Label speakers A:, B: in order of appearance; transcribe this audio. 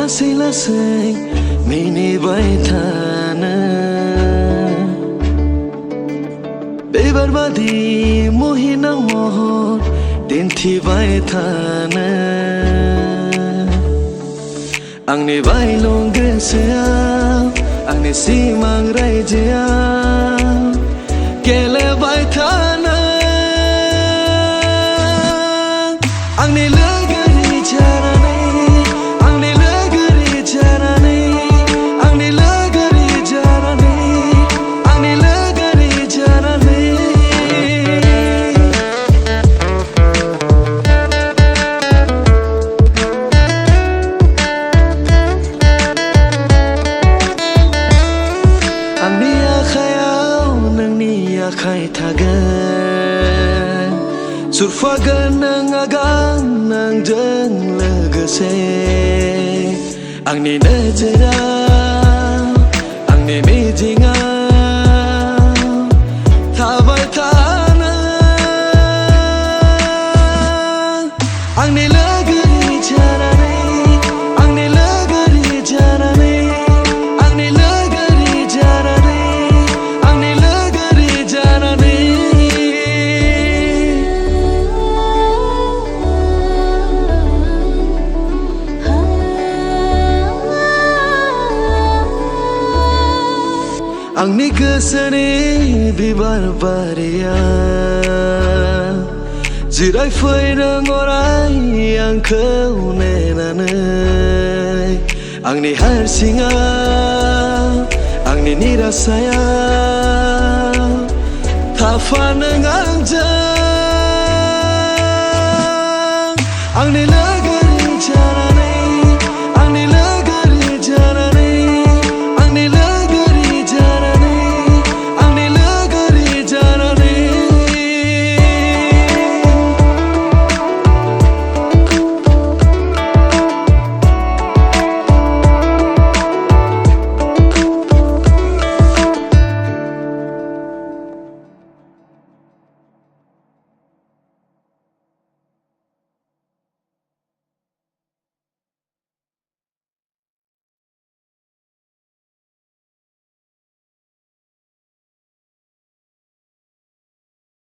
A: लासै लासै मिनिबाय थानो बेबारबादि मुहिना महर दिन्थिबाय थानो आंनि बायलं गोसोआव आंनि सिमां रायजोआव गेलेबाय थानो आंनि लोगोरि जानानै आंनि लोगोरि जानानै आंनि लोगोरि जानानै आंनि लोगोरि जानानै आंनि आखायाव नोंनि आखाइ थागोन सुरफागोन नों आगान नोंजों लोगोसे आंनि नोजोराव आंनि मिजिङाव थाबाय थानो आंनि लोगोरि जानानै आंनि लोगोरि जानानै आंनि लोगोरि जानानै आंनि लोगोरि जानानै आंनि गोसोनि बिबार बारियाव जिरायफै नों अराय आंखौ नेनानै आंनि हारसिङाव आंनि निराशायाव थाफा नों आंजों आंनि